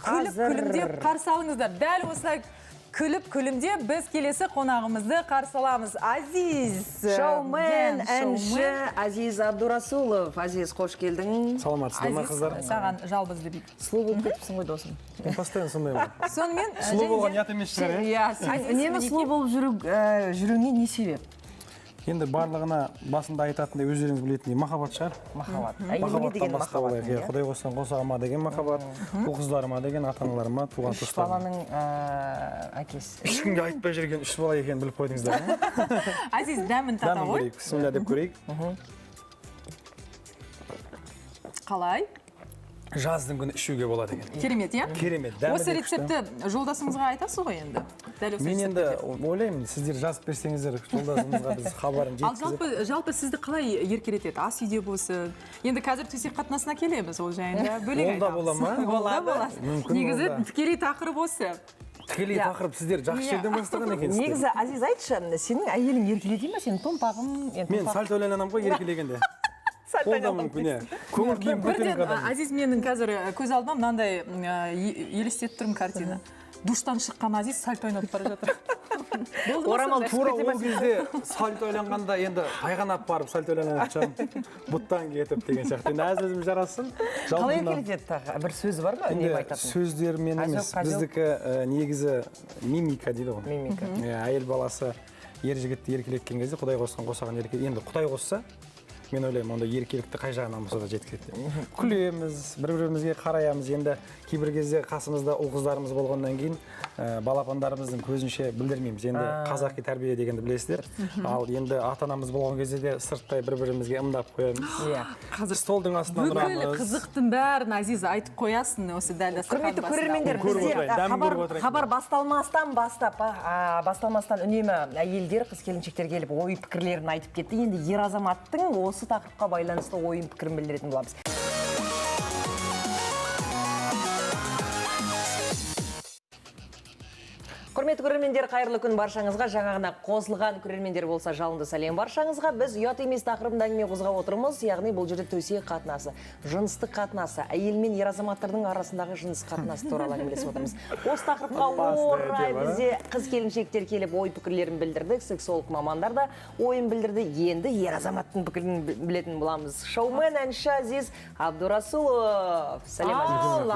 күліп күлімдеп қарсы алыңыздар. Дәл осылай күліп күлімдеп біз келесі қонағымызды қарсы аламыз. Азиз. Шоумен, әнші Азиз Абдурасулов. Азиз, қош келдің. Саламатсыздар ма, қыздар? Саған жалбызды бейт. Сұлу болып кетіпсің ғой, досым. Мен постоянно сондай ғой. Сонымен, Сұлу болған ұят емес шығар, иә? Үнемі сұлу болып жүруіңе не себеп? Енді барлығына басында айтатындай өздеріңіз білетіндей махаббат шығар. Махаббат. Махаббаттан басталайық. Құдай қосқан қосағыма деген махаббат, ұл-қыздарыма деген, ата-аналарыма, туған Үш туыстарыма. баланың әкесі. Ешкімге айтпай жүрген 3 бала екенін біліп қойдыңыздар ма? Азиз, дәмін тата Дәмін ғой. көрейік, бісміллә деп көрейік. Қалай? Жаздың күні ішуге болады екен. Керемет, иә? Керемет. Дәмі Осы де күшті. рецепті жолдасыңызға айтасыз ғой енді. Дәл осы Мен енді рецептті. ойлаймын, сіздер жазып берсеңіздер, жолдасымызға біз хабарын Ал жеткізіп. жалпы сізді қалай еркелетеді? Ас үйде болсын. Енді қазір төсек қатынасына келеміз ол жайында. Бөлек Ол да айтамыз. бола ма? Ол да болады. Мүмкін Негізі ол да. тікелей тақырып осы. Тікелей тақырып сіздер жақсы жерден бастаған екенсіздер. Негізі, Азиз, айтшы, сенің әйелің еркелетей ма? Сенің томпағың? Мен сальто ойланамын ғой еркелегенде. Ол да мүмкін, иә. Көңіл күйім көтеріңкі Бірден адам. Азиз менің қазір көз алдыма мынандай елестетіп тұрмын картина. Душтан шыққан Азиз сальто ойнап бара жатыр. Болды ма Орамал сондай? Тура ол кезде сальто ойланғанда енді тайғанап барып сальто ойланып шығамын. Бұттан кетіп деген сияқты. Енді әзілім жарасын. Қалай еркелетеді тағы? Бір сөзі бар ма? Үнемі айтатын. Сөздермен емес. Біздікі негізі мимика дейді ғой. Мимика. Әйел баласы ер жігітті еркелеткен кезде Құдай қосқан қосаған еркелет. Енді Құдай қосса, мен ойлаймын, онда еркелікті қай жағынан болса да жеткізеді. Күлеміз, бір-бірімізге қараямыз. Енді кейбір кезде қасымызда ұл-қыздарымыз болғаннан кейін балапандарымыздың көзінше білдірмейміз. Енді қазақи тәрбие дегенді білесіздер. Ал енді ата-анамыз болған кезде де сырттай бір-бірімізге ымдап қоямыз. Қазір Столдың астынан бүкіл тұрамыз. қызықтың бәрін Азиз айтып қоясын осы дәл Құрметті көрермендер, бізде хабар басталмастан үнемі әйелдер, қыз-келіншектер келіп ой пікірлерін айтып кетті. Енді ер азаматтың осы тақырыпқа байланысты ойын пікірін білдіретін боламыз. Құрметті көрермендер, қайырлы күн баршаңызға. Жаңағына қосылған көрермендер болса жалынды сәлем баршаңызға. Біз ұят емес тақырыбында әңгіме қозғап отырмыз, яғни бұл жерде төсек қатынасы, жыныстық қатынасы, әйел мен ер азаматтардың арасындағы жыныстық қатынасы туралы әңгімелесіп отырмыз. Осы тақырыпқа орай бізде қыз-келіншектер келіп ой пікірлерін білдірдік, сексолог мамандар да ойын білдірді. Енді ер азаматтың пікірін білетін боламыз. Шоумен, әнші Азиз Абдурасулов. Сәлем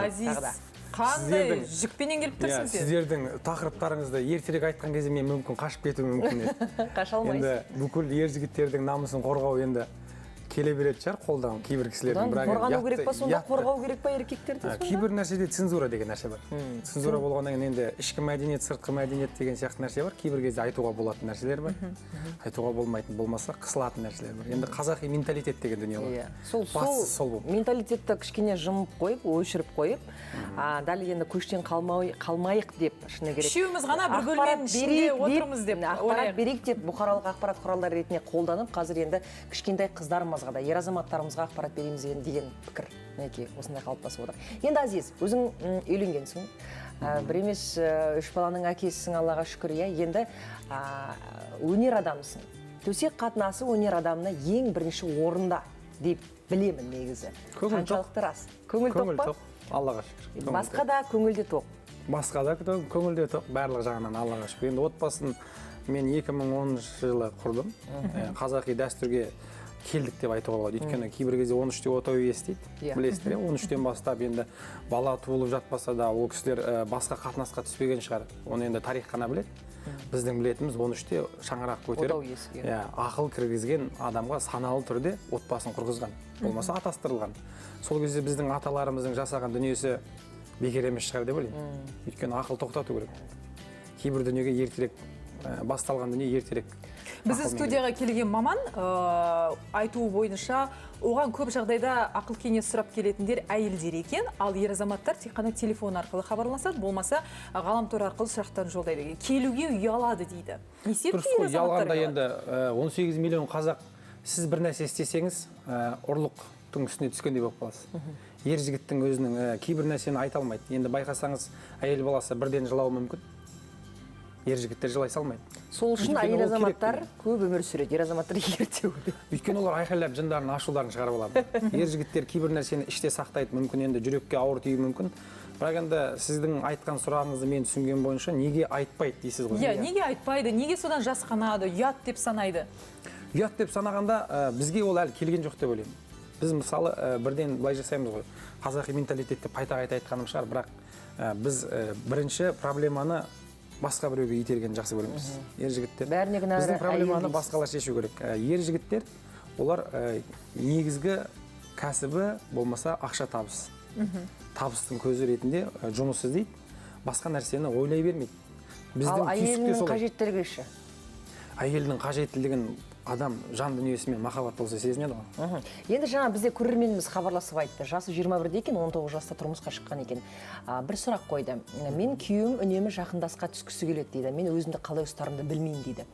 Азиз. Қандай жүкпенен келіп тұрсың сен? Сіздердің тақырыптарыңызды ертерек айтқан кезде мен мүмкін қашып кетуім мүмкін еді. Қаша алмайсың. Енді бүкіл ер жігіттердің намысын қорғау енді келе беретін шығар қолдан кейбір кісілердің. Қорғану керек па, сонда қорғау керек па еркектерді? Кейбір нәрседе цензура деген нәрсе бар. Цензура болғаннан кейін енді ішкі мәдениет, сыртқы мәдениет деген сияқты нәрсе бар. Кейбір кезде айтуға болатын нәрселер бар. Айтуға болмайтын болмаса қысылатын нәрселер бар. Енді қазақи менталитет деген дүние бар. Бастысы сол бұл. Менталитетті кішкене жымып қойып, өшіріп қойып, дәл енді көштен қалмайық деп шыны керек. Үшеуміз ғана бір бөлменің ішінде отырмыз деп ақпарат берейік деп бұқаралық ақпарат құралдары ретінде қолданып, қазір енді кішкентай қыздарымызға да, ер азаматтарымызға ақпарат береміз деген пікір мінекей осындай қалыптасып отыр. Енді Азиз, өзің үйленгенсің, бір емес 3 баланың әкесісің, Аллаға шүкір, иә. Енді өнер адамысың. Төсек қатынасы өнер адамына ең бірінші орында деп білемін негізі. Қаншалықты рас? Көңіл тоқ па? Аллаға шүкір. Басқа да көңілде тоқ. Басқа да көңілде тоқ, барлық жағынан Аллаға шүкір. Енді отбасын мен 2010 жылы құрдым. Қазақи дәстүрге келдік деп айтуға болады. Өйткені кейбір кезде 13-те отау иесі дейді. Білесіздер, 13-тен бастап енді бала туылып жатпаса да ол кісілер басқа қатынасқа түспеген шығар. Оны енді тарих қана біледі. Біздің білетіміз 13-те шаңырақ көтеріп, ақыл кіргізген адамға саналы түрде отбасын құрғызған. Болмаса атастырылған. Сол кезде біздің аталарымыздың жасаған дүниесі бекер емес шығар деп ойлаймын. Өйткені ақыл тоқтату керек. Кейбір дүниеге ертерек басталған дүние ертерек. Біздің студияға келген маман айтуы бойынша оған көп жағдайда ақыл кеңес сұрап келетіндер әйелдер екен, ал ер азаматтар тек қана телефон арқылы хабарласады, болмаса ғаламтор арқылы сұрақтарын жолдайды. Келуге ұялады дейді. Не себепті ер азаматтар ұялады? Енді 18 миллион қазақ, сіз бір нәрсе істесеңіз, ұрлықтың үстіне түскендей болып қаласыз. Ер жігіттің өзінің кейбір нәрсені айта алмайды. Енді байқасаңыз, әйел баласы бірден жылауы мүмкін. Ер жігіттер жылай салмайды. Сол үшін әйел азаматтар көп өмір сүреді, ер азаматтар ерте өледі. Өйткені олар айқайлап жындарын, ашуларын шығарып алады. Ер жігіттер кейбір нәрсені іште сақтайды, мүмкін енді жүрекке ауыр тиюі мүмкін. бірақ енді сіздің айтқан сұрағыңызды мен түсінген бойынша неге айтпайды дейсіз ғой? Иә, неге айтпайды, неге содан жасқанады, ұят деп санайды? Ұят деп санағанда бізге ол әлі келген жоқ деп ойлаймын. Біз мысалы бірден былай жасаймыз ғой, қазақи менталитетте қайта айтқаным шығар, бірақ біз бірінші проблеманы басқа біреуге итерген жақсы көреміз. Ер жігіттер. Бәріне кінәлі Біздің проблеманы әйел басқалар шешу керек. Ер жігіттер, олар негізгі кәсібі болмаса ақша табыс. Табыстың көзі ретінде жұмыс іздейді, басқа нәрсені ойлай бермейді. Ал әйелінің қажеттілігі ше? Әйелдің қажеттілігін адам жан дүниесімен махаббат болса сезінеді ғой. Енді жаңа бізде көрерменіміз хабарласып айтты. Жасы 21-де екен, 19 жаста тұрмысқа шыққан екен. Бір сұрақ қойды. Мен күйеуім үнемі жақындасқа түскісі келеді дейді. Мен өзімді қалай ұстарымды білмеймін дейді.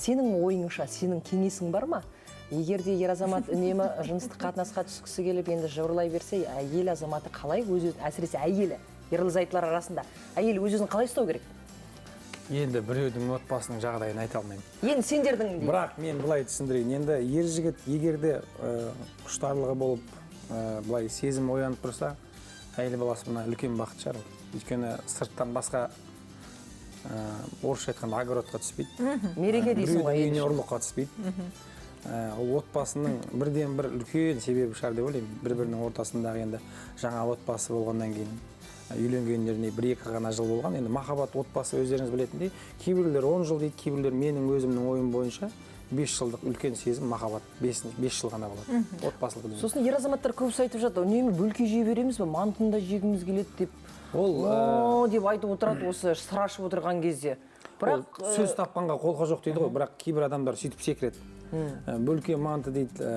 Сенің ойыңша, сенің кеңесің бар ма? Егер де ер азамат үнемі жыныстық қатынасқа түскісі келіп, енді жауырлай берсе, әйел азаматы қалай әсіресе әйелі, ерлі-зайыптылар арасында, әйел өз-өзін қалай ұстау керек? Енді біреудің отбасының жағдайын айта алмаймын. Енді сендердің дейді. Бірақ мен былай түсіндірейін. Енді ер жігіт егерде құштарлығы болып, былай сезім оянып тұрса, әйел баласы мына үлкен бақыт шығар. Өйткені сырттан басқа орысша айтқанда огородқа түспейді. Мереке дейсің ғой. Үйіне ұрлыққа түспейді. Ол отбасының бірден бір үлкен себебі шығар деп ойлаймын. Бір-бірінің ортасындағы енді жаңа отбасы болғаннан кейін үйленгендеріне 1-2 ғана жыл болған. Енді махаббат отбасы өздеріңіз білетіндей, кейбіреулер 10 жыл дейді, кейбіреулер менің өзімнің ойым бойынша 5 жылдық үлкен сезім махаббат 5 жыл ғана болады. Отбасылық. Сосын ер азаматтар көбісі айтып жатыр, үнемі бөлке жей береміз бе, мантын да жегіміз келеді деп. Ол деп айтып отырады осы сыр ашып отырған кезде. Бірақ сөз тапқанға қолқа жоқ дейді ғой, бірақ кейбір адамдар сөйтіп секіреді. Бөлке манты дейді,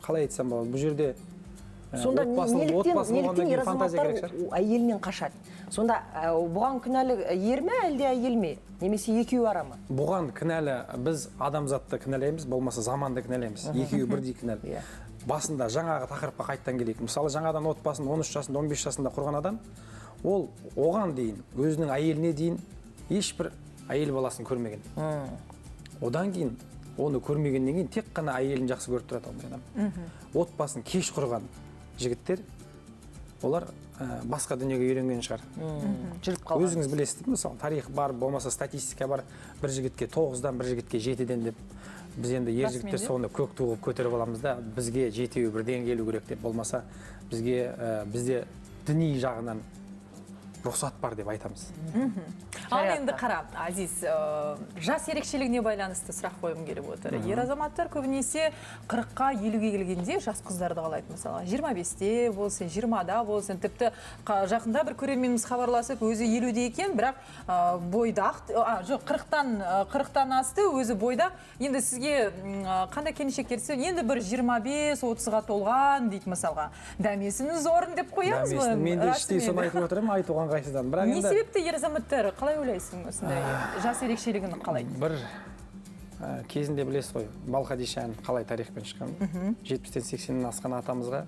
қалай айтсам болады, бұл жерде сонда неліктен ер азаматтар әйелінен қашады? Сонда бұған кінәлі ер ме, әлде әйел ме? Немесе екеуі ара ма? Бұған кінәлі біз адамзатты кінәлаймыз, болмаса заманды кінәлаймыз. Екеуі бірдей кінәлі. Басында жаңағы тақырыпқа қайттан келейік. Мысалы, жаңадан отбасын 13 жасында, 15 жасында құрған адам, ол оған дейін, өзінің әйеліне дейін ешбір әйел баласын көрмеген. Одан кейін оны көрмегеннен кейін тек қана әйелін жақсы көріп тұрады адам. Отбасын кеш құрған жігіттер, олар басқа дүниеге үйренген шығар. Жүріп қалған. Өзіңіз білесіз, мысалы, тарих бар, болмаса статистика бар, бір жігітке 9-дан, бір жігітке 7-ден деп. Біз енді ер жігіттер соны көк туғып көтеріп аламыз да, бізге 7-еу бірден келу керек деп, болмаса бізде діни жағынан рұқсат бар деп айтамыз. Ал енді қара, Азиз, жас ерекшелігіне байланысты сұрақ қойғым келіп отыр. Ер азаматтар көбінесе 40-қа 50-ге келгенде жас қыздарды қалайды, мысалы 25-те болсын, 20-да болсын, тіпті жақында бір көрерменіміз хабарласып, өзі 50-де екен, бірақ бойдақ, жоқ, 40-тан асты, өзі бойдақ. Енді сізге қандай келіншек келсе, енді бір 25-30-ға толған дейді мысалға. Дәмесіңіз орын деп қоямыз ба? Мен де іштей соны айтып отырмын, айтуған қайсыдан. Не себепті ер азаматтар қалай ойлайсың осындай жас ерекшелігін қалайды? Бір кезінде білесіз ғой, Балқадиша қалай тарихпен шыққан. 70-тен 80-нен асқан атамызға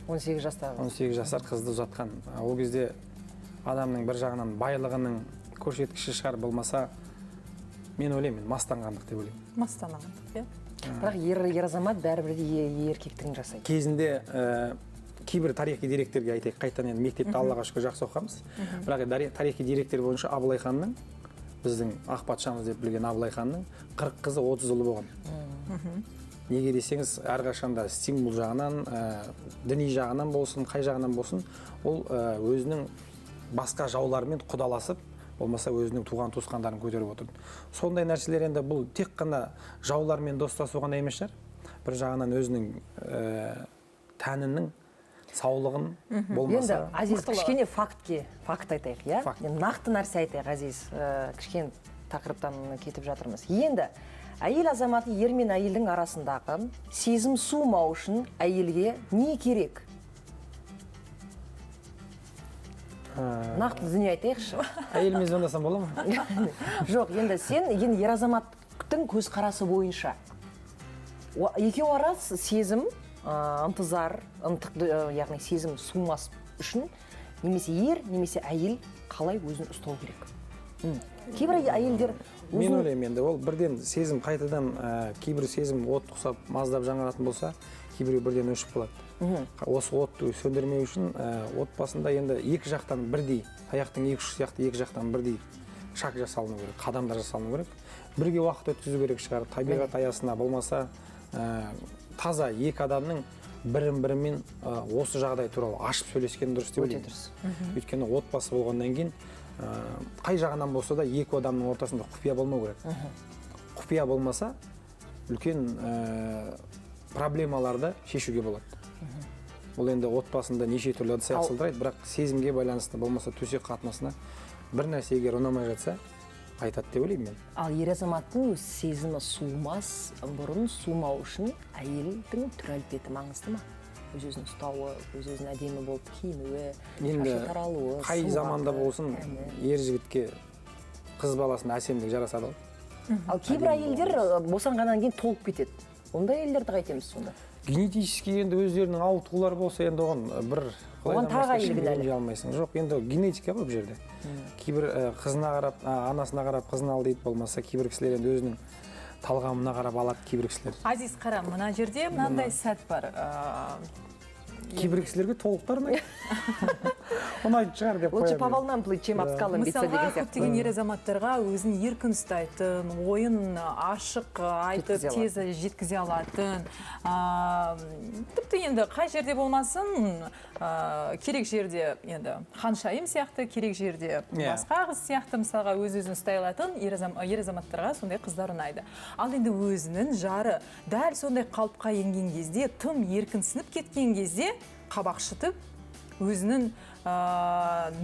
18 жастағы. 18 жасар қызды ұзатқан. Ол кезде адамның бір жағынан байлығының көрсеткіші шығар, болмаса мен ойлаймын, мастанғандық деп ойлаймын. Мастанғандық, иә. Бірақ ер азамат бәрібір еркектігін жасайды. Кезінде кейбір тарихи деректерге айтайық, қайтадан енді мектепте Аллаға шүкір жақсы оқығанбыз. Бірақ тарихи деректер бойынша Абылай ханның, біздің ақ патшамыз деп білген Абылай ханның 40 қызы 30 ұлы болған. Неге десеңіз, әрқашанда стимул жағынан, діни жағынан болсын, қай жағынан болсын, ол өзінің басқа жауларымен құдаласып, болмаса өзінің туған туысқандарын көтеріп отырды. Сондай нәрселер енді бұл тек қана жаулармен достасу ғана емес шығар. Бір жағынан өзінің тәнінің саулығын болмаса. Енді Азиз, кішкене факт айтайық, иә? Нақты нәрсе айтайық, Азиз, кішкене тақырыптан кетіп жатырмыз. Енді әйел азаматы ер мен әйелдің арасындағы сезім суымау үшін әйелге не керек? Нақты дүние айтайықшы. Әйелмен звондасам бола ма? Жоқ, енді сен ер азаматтың көзқарасы бойынша екеуі арасы сезім, ынтызар, яғни сезім суымас үшін немесе ер, немесе әйел қалай өзін ұстау керек? Кейбір әйелдер мен ойлаймын, енді ол бірден сезім қайтадан кейбір сезім от құсап, маздап жаңаратын болса, кейбіреу бірден өшіп қалады. Осы отты сөндірмеу үшін отбасында енді екі жақтан бірдей, аяқтың екі ұшы сияқты екі жақтан бірдей шаг жасалыну керек, қадамдар жасалыну керек. Бірге уақыт өткізу керек шығар, табиғат аясына болмаса таза екі адамның бірін-бірімен осы жағдай туралы ашып сөйлескен дұрыс деп ойлаймын. Өйткені отбасы болғаннан кейін қай жағынан болса да екі адамның ортасында құпия болмау керек. Құпия болмаса үлкен проблемаларды шешуге болады. Бұл енді отбасында неше түрлі ыдыс аяқ сылдырайды, бірақ сезімге байланысты болмаса төсек қатынасына бір нәрсе егер ұнамай жатса айтады деп ойлаймын мен. Ал ер азаматтың өз сезімі суымас бұрын суымау үшін әйелдің түр әлпеті маңызды ма? Өз-өзін ұстауы, өз-өзін әдемі болып киінуі, шашы таралуы, қай заманда болсын ер жігітке қыз баласына әсемдік жарасады. Ал кейбір әйелдер босанғаннан кейін толып кетеді. Ондай әйелдерді қайтеміз сонда? Генетически енді өздерінің ауытқулары болса, енді оған бір оған тағы әйелге алмайсың. Жоқ, енді генетика бұл жерде. Кейбір қызына қарап, анасына қарап қызын ал дейді, болмаса кейбір кісілер енді өзінің талғамына қарап алады кейбір кісілер. Азиз, қара, мына жерде мынандай сәт бар. Кейбір кісілерге толықтар ұнайды. Ұнайды шығар деп қоямын. Лучше поволнам плыть, чем обскалом биться деген сияқты. Мысалға, көптеген ер азаматтарға өзін еркін ұстайтын, ойын ашық айтып, тез жеткізе алатын. Тіпті енді қай жерде болмасын, керек жерде енді ханшайым сияқты, керек жерде басқа қыз сияқты, мысалға өз-өзін ұстай алатын ер азаматтарға сондай қыздар ұнайды. Ал енді өзінің жары дәл сондай қалыпқа енген кезде, тым еркінсініп кеткен кезде қабақ шытып, өзінің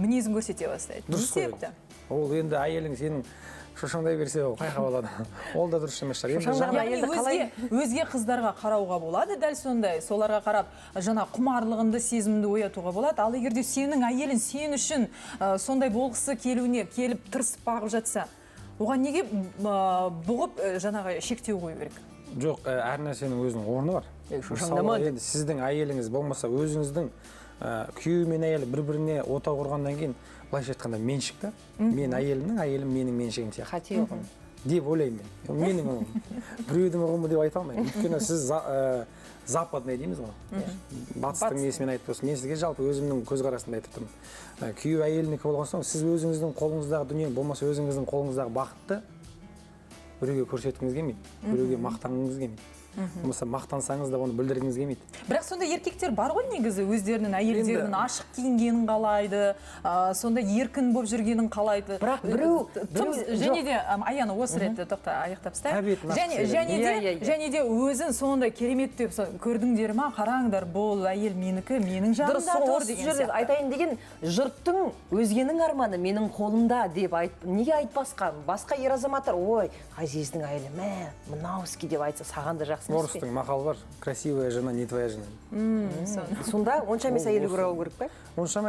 мінезін көрсете бастайды. Дұрыс қой. Ол енді әйелің сенің шошаңдай берсе ол қайқа болады. Ол да дұрыс емес шығар. Өзге қыздарға қарауға болады, дәл сондай. Соларға қарап, жаңа құмарлығынды, сезімді оятуға болады. Ал егерде сенің әйелін сен үшін сондай болғысы келуіне келіп тырысып бағып жатса, оған неге бұғып жаңағы шектеу қою керек? Жоқ, әр нәрсенің өзінің орны бар. Мысалы, енді сіздің әйеліңіз болмаса өзіңіздің күйеуі мен әйелі бір-біріне отау құрғаннан кейін былайша айтқанда меншікті. Мен әйелімнің, әйелім менің меншігім сияқты. Қате ұғым. Деп ойлаймын мен. Менің ұғым. Біреудің ұғымы деп айта алмаймын. Өйткені сіз западный дейміз ғой. Батыстың несімен айтып тұрсыз. Мен сізге жалпы өзімнің көзқарасымды айтып тұрмын. Күйеу әйелінікі болған соң, сіз өзіңіздің қолыңыздағы дүние болмаса өзіңіздің қолыңыздағы бақытты біреуге көрсеткіңіз келмейді. Біреуге мақтанғыңыз келмейді. Болмаса мақтансаңыз да оны білдіргіңіз келмейді. Бірақ сонда еркектер бар ғой негізі өздерінің әйелдерінің ашық киінгенін қалайды, сонда еркін болып жүргенін қалайды. Бірақ біреу және де Аяна осы ретте тоқта аяқтап тастайық. Және де өзін сондай керемет деп көрдіңдер ма? Қараңдар, бұл әйел менікі, менің жанымда тұр деген сияқты. Айтайын деген жұрттың өзгенің арманы менің қолымда деп неге айтпасқа? Басқа ер азаматтар, ой, Азиздің әйелі, мынауски деп айтса, саған да жақсы. Орыстың мақалы бар, красивая жена, не твоя жена. Сонда онша емес әйелі көру керек пе? Онша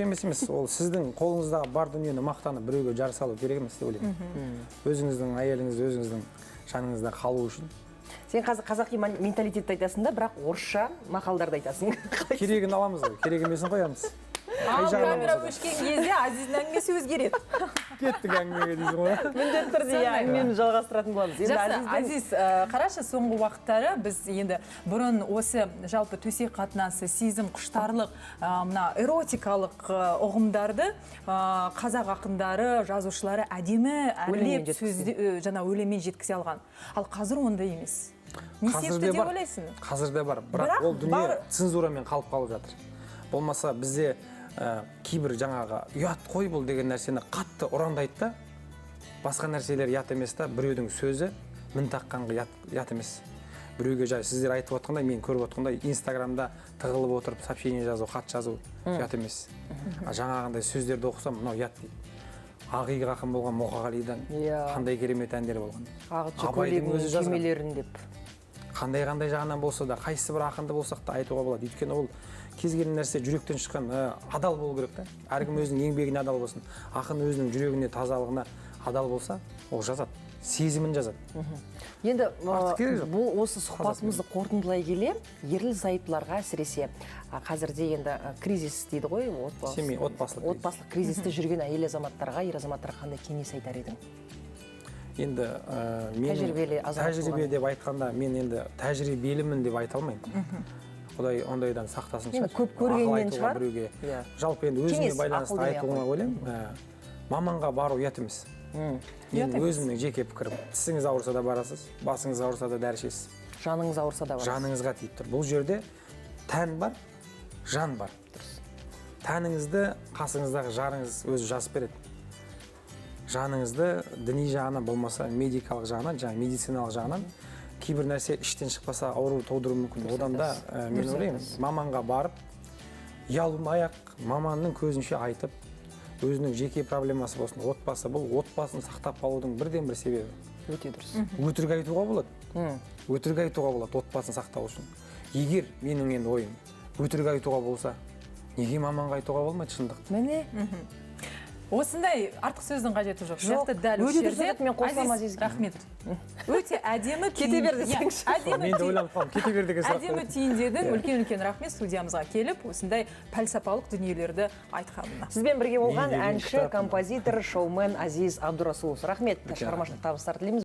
емес. Ол сіздің қолыңыздағы бар дүниені мақтанып біреуге жар салу керек емес деп ойлаймын. Өзіңіздің әйеліңіз, өзіңіздің жаныңызда қалу үшін. Сен қазір қазақи менталитетті айтасың да, бірақ орысша мақалдарды айтасың. Керегін аламыз ғой, керек емесін қоямыз. Камера өшкен кезде Азиздің әңгімесі өзгереді. Кеттік әңгімеге дейсің ғой. Міндетті түрде әңгімені жалғастыратын боламыз. Жақсы, Азиз, қарашы, соңғы уақыттары біз енді бұрын осы жалпы төсек қатынасы, сезім, құштарлық, мына эротикалық ұғымдарды қазақ ақындары, жазушылары әдемі әрлеп жаңа өлеңмен жеткізе алған. Ал қазір ондай емес. Не себепті деп ойлайсың? Қазір де бар, бірақ ол дүние цензурамен қалып жатыр. Болмаса бізде кейбір жаңағы ұят қой бұл деген нәрсені қатты ұрандайды да, басқа нәрселер ұят емес та, біреудің сөзі мін таққанға ұят емес. Біреуге жай сіздер айтып отқандай, мен көріп отқандай, Инстаграмда тығылып отырып сообщение жазу, хат жазу ұят емес. Жаңағындай сөздерді оқысам, мынау ұят дейді. Ақиық ақын болған Мұқағалидан қандай керемет әндер болған. Абайдың өзі жазған. Қандай жағынан болса да, қайсы бір ақынды болсақ та айтуға болады. Өйткені ол кез келген нәрсе жүректен шыққан адал болу керек та. Әркім өзінің еңбегіне адал болсын. Ақын өзінің жүрегіне, тазалығына адал болса, ол жазады. Сезімін жазады. Енді бұл осы сұхбатымызды қорытындылай келе, ерлі-зайыптыларға әсіресе қазірде енді кризис дейді ғой, отбасылық кризисте жүрген әйел азаматтарға, ер азаматтарға қандай кеңес айтар едің? енді мен тәжірибе деп айтқанда мен енді тәжірибелімін деп айта алмаймын. Құдай ондайдан сақтасын шығар. Енді көп көргеннен шығар. Жалпы енді өзіме байланысты айтуға ойлаймын. Маманға бару ұят емес. Мен өзімнің жеке пікірім. Тісіңіз ауырса да барасыз, басыңыз ауырса да дәрі ішесіз. Жаныңыз ауырса да барасыз. Жаныңызға тиіп тұр. Бұл жерде тән бар, жан бар. Тәніңізді қасыңыздағы жарыңыз өзі жазып береді. Жаныңызды діни жағынан болмаса медикалық жағынан, жаңа медициналық жағынан кейбір нәрсе іштен шықпаса ауру тудыруы мүмкін. Одан да мен ойлаймын, маманға барып, ұялмай-ақ маманның көзінше айтып, өзінің жеке проблемасы болсын, отбасы, бұл отбасын сақтап қалудың бірден бір себебі. Өте дұрыс. Өтірік айтуға болады. Өтірік айтуға болады отбасын сақтау үшін. Егер менің енді ойым өтірік айтуға болса, неге маманға айтуға болмайды шындықты? Міне. Осындай артық сөздің қажеті жоқ. Жоқ, Дәл осы жерде мен қосыламын Азизге. Рахмет. Өте әдемі Кете бер десеңші. Мен де ойланып қалдым, кете бер деген сұрақ. Әдемі түйіндедің. Үлкен рахмет студиямызға келіп, осындай пәлсапалық дүниелерді айтқанына. Сізбен бірге болған әнші, композитор, шоумен Азиз Абдурасулов. Рахмет, шығармашылық табыстар тілейміз.